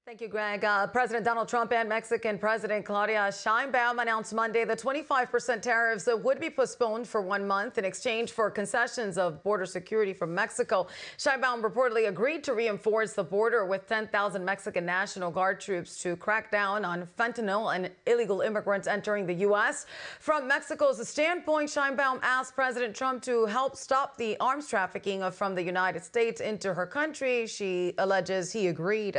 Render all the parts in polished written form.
Thank you, Greg. President Donald Trump and Mexican President Claudia Sheinbaum announced Monday the 25% tariffs would be postponed for 1 month in exchange for concessions of border security from Mexico. Sheinbaum reportedly agreed to reinforce the border with 10,000 Mexican National Guard troops to crack down on fentanyl and illegal immigrants entering the U.S. From Mexico's standpoint, Sheinbaum asked President Trump to help stop the arms trafficking from the United States into her country. She alleges he agreed.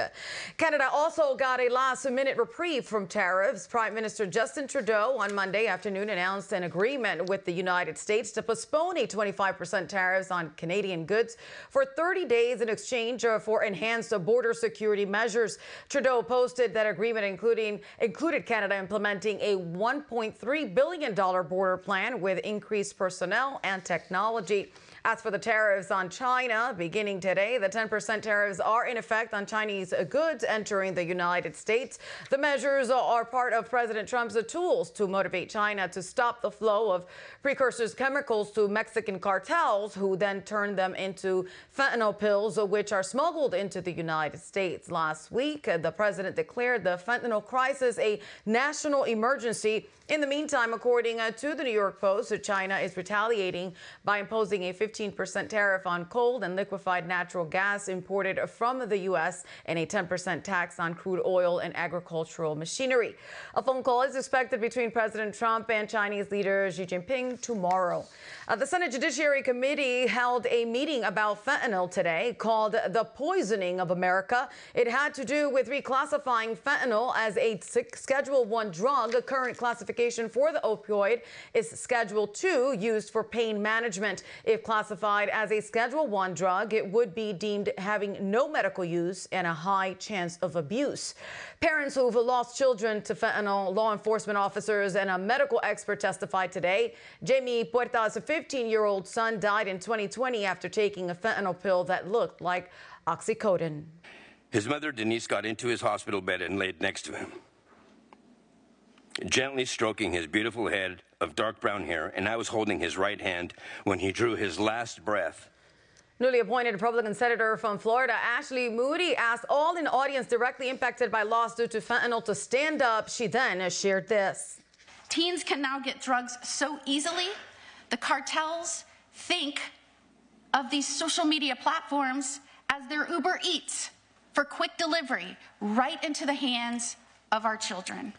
Canada also got a last-minute reprieve from tariffs. Prime Minister Justin Trudeau on Monday afternoon announced an agreement with the United States to postpone a 25% tariffs on Canadian goods for 30 days in exchange for enhanced border security measures. Trudeau posted that agreement included Canada implementing a $1.3 billion border plan with increased personnel and technology. As for the tariffs on China, beginning today, the 10% tariffs are in effect on Chinese goods entering the United States. The measures are part of President Trump's tools to motivate China to stop the flow of precursors chemicals to Mexican cartels, who then turn them into fentanyl pills, which are smuggled into the United States. Last week, the president declared the fentanyl crisis a national emergency. In the meantime, according to the New York Post, China is retaliating by imposing a 15% tariff on coal and liquefied natural gas imported from the U.S. and a 10% tax on crude oil and agricultural machinery. A phone call is expected between President Trump and Chinese leader Xi Jinping tomorrow. The Senate Judiciary Committee held a meeting about fentanyl today called The Poisoning of America. It had to do with reclassifying fentanyl as a Schedule I drug. Current classification for the opioid is Schedule II, used for pain management. If classified as a Schedule I drug, it would be deemed having no medical use and a high chance of abuse. Parents who've lost children to fentanyl, law enforcement officers, and a medical expert testified today. Jamie Puerta's 15-year-old son died in 2020 after taking a fentanyl pill that looked like oxycodone. His mother, Denise, got into his hospital bed and laid next to him, gently stroking his beautiful head of dark brown hair, and I was holding his right hand when he drew his last breath. Newly appointed Republican Senator from Florida, Ashley Moody, asked all in the audience directly impacted by loss due to fentanyl to stand up. She then shared this. Teens can now get drugs so easily. The cartels think of these social media platforms as their Uber Eats for quick delivery right into the hands of our children.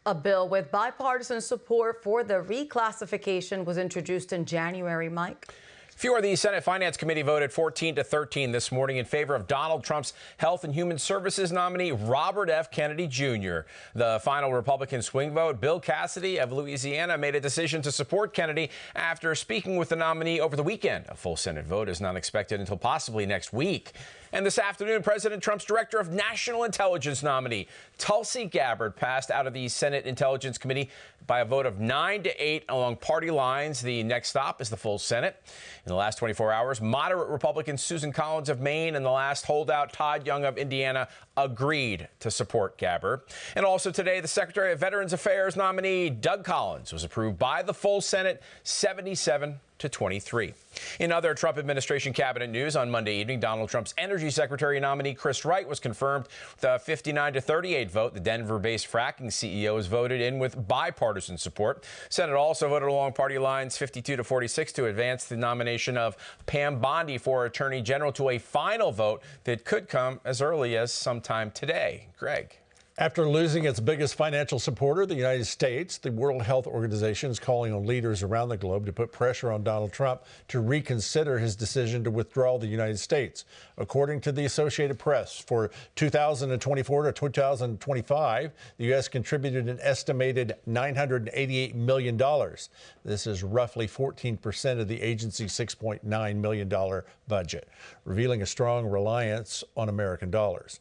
A bill with bipartisan support for the reclassification was introduced in January, Mike. The Senate Finance Committee voted 14-13 this morning in favor of Donald Trump's Health and Human Services nominee, Robert F. Kennedy Jr. The final Republican swing vote, Bill Cassidy of Louisiana, made a decision to support Kennedy after speaking with the nominee over the weekend. A full Senate vote is not expected until possibly next week. And this afternoon, President Trump's Director of National Intelligence nominee, Tulsi Gabbard, passed out of the Senate Intelligence Committee by a vote of 9-8 along party lines. The next stop is the full Senate. In the last 24 hours, moderate Republican Susan Collins of Maine and the last holdout Todd Young of Indiana agreed to support Gabbard. And also today, the Secretary of Veterans Affairs nominee, Doug Collins, was approved by the full Senate 77-23. In other Trump administration cabinet news, on Monday evening, Donald Trump's Energy Secretary nominee Chris Wright was confirmed with a 59-38 vote. The Denver-based fracking CEO was voted in with bipartisan support. Senate also voted along party lines 52-46 to advance the nomination of Pam Bondi for Attorney General to a final vote that could come as early as sometime today. Greg. After losing its biggest financial supporter, the United States, the World Health Organization is calling on leaders around the globe to put pressure on Donald Trump to reconsider his decision to withdraw the United States. According to the Associated Press, for 2024 to 2025, the U.S. contributed an estimated $988 million. This is roughly 14% of the agency's $6.9 million budget, revealing a strong reliance on American dollars.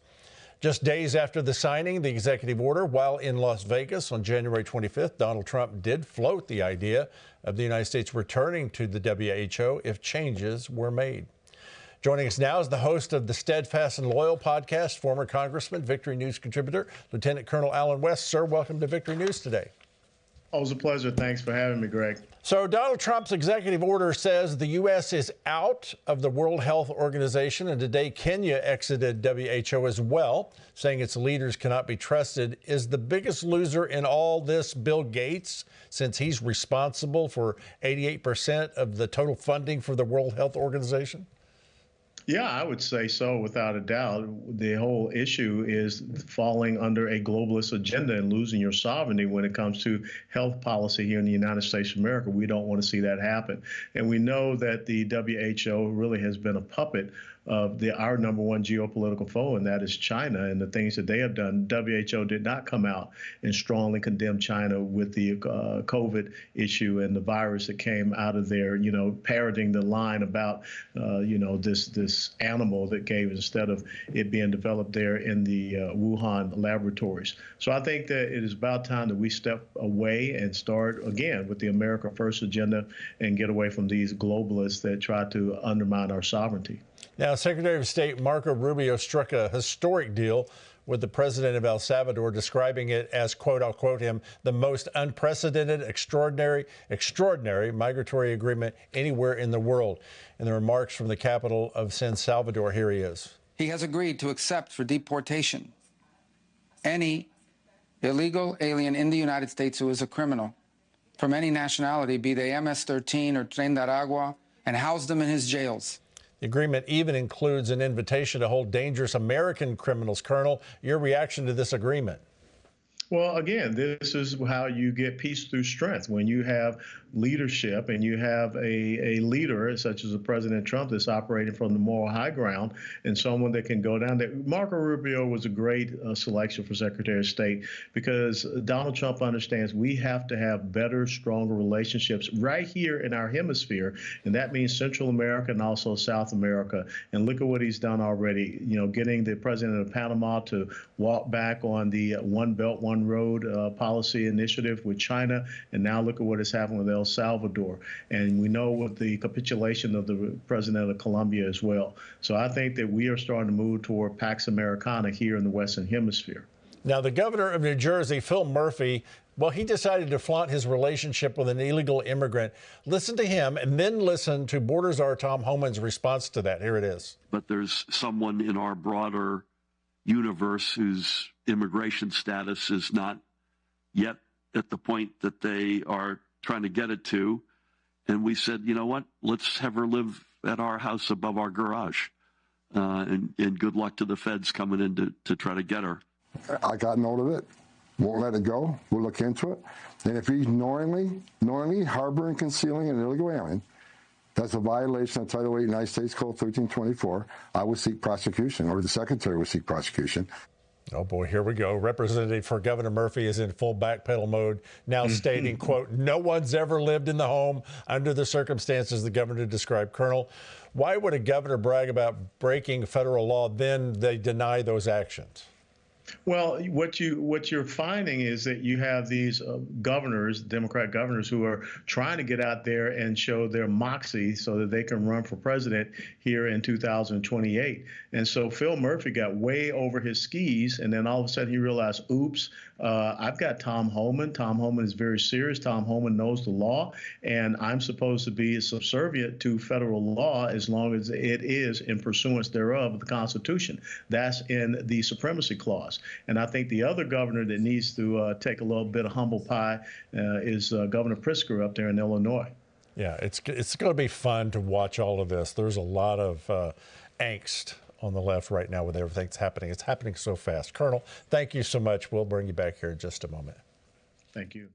Just days after the signing, the executive order, while in Las Vegas on January 25th, Donald Trump did float the idea of the United States returning to the WHO if changes were made. Joining us now is the host of the Steadfast and Loyal podcast, former Congressman, Victory News contributor, Lieutenant Colonel Alan West. Sir, welcome to Victory News today. Oh, it was a pleasure. Thanks for having me, Greg. So Donald Trump's executive order says the U.S. is out of the World Health Organization, and today Kenya exited WHO as well, saying its leaders cannot be trusted. Is the biggest loser in all this Bill Gates, since he's responsible for 88% of the total funding for the World Health Organization? Yeah, I would say so, without a doubt. The whole issue is falling under a globalist agenda and losing your sovereignty when it comes to health policy here in the United States of America. We don't want to see that happen. And we know that the WHO really has been a puppet of our number one geopolitical foe, and that is China, and the things that they have done. WHO did not come out and strongly condemn China with the COVID issue and the virus that came out of there, parroting the line about, this animal that gave, instead of it being developed there in the Wuhan laboratories. So I think that it is about time that we step away and start again with the America First agenda and get away from these globalists that try to undermine our sovereignty. Now, Secretary of State Marco Rubio struck a historic deal with the president of El Salvador, describing it as, quote, I'll quote him, the most unprecedented, extraordinary migratory agreement anywhere in the world. In the remarks from the capital of San Salvador, here he is. He has agreed to accept for deportation any illegal alien in the United States who is a criminal from any nationality, be they MS-13 or Tren de Aragua, and house them in his jails. The agreement even includes an invitation to hold dangerous American criminals. Colonel, your reaction to this agreement? Well, again, this is how you get peace through strength. When you have leadership and you have a leader such as President Trump that's operating from the moral high ground, and someone that can go down there. Marco Rubio was a great selection for Secretary of State, because Donald Trump understands we have to have better, stronger relationships right here in our hemisphere, and that means Central America and also South America. And look at what he's done already, getting the president of Panama to walk back on the One Belt, One Road policy initiative with China, and now look at what has happened with El Salvador. And we know with the capitulation of the president of Colombia as well. So I think that we are starting to move toward Pax Americana here in the Western Hemisphere. Now, the governor of New Jersey, Phil Murphy, well, he decided to flaunt his relationship with an illegal immigrant. Listen to him, and then listen to Border Czar Tom Homan's response to that. Here it is. But there's someone in our broader universe whose immigration status is not yet at the point that they are trying to get it to. And we said, you know what, let's have her live at our house above our garage. And good luck to the feds coming in to try to get her. I got note of it. Won't let it go. We'll look into it. And if he's knowingly harboring, concealing an illegal alien, that's a violation of Title 8 United States Code 1324. I would seek prosecution, or the Secretary would seek prosecution. Oh, boy, here we go. Representative for Governor Murphy is in full backpedal mode, now stating, quote, no one's ever lived in the home under the circumstances the governor described. Colonel, why would a governor brag about breaking federal law, then they deny those actions? Well, what you're finding is that you have these governors, Democrat governors, who are trying to get out there and show their moxie so that they can run for president here in 2028. And so Phil Murphy got way over his skis, and then all of a sudden he realized, oops, I've got Tom Homan. Tom Homan is very serious. Tom Homan knows the law, and I'm supposed to be subservient to federal law as long as it is in pursuance thereof of the Constitution. That's in the Supremacy Clause. And I think the other governor that needs to take a little bit of humble pie is Governor Pritzker up there in Illinois. Yeah, it's going to be fun to watch all of this. There's a lot of angst on the left right now with everything that's happening. It's happening so fast. Colonel, thank you so much. We'll bring you back here in just a moment. Thank you.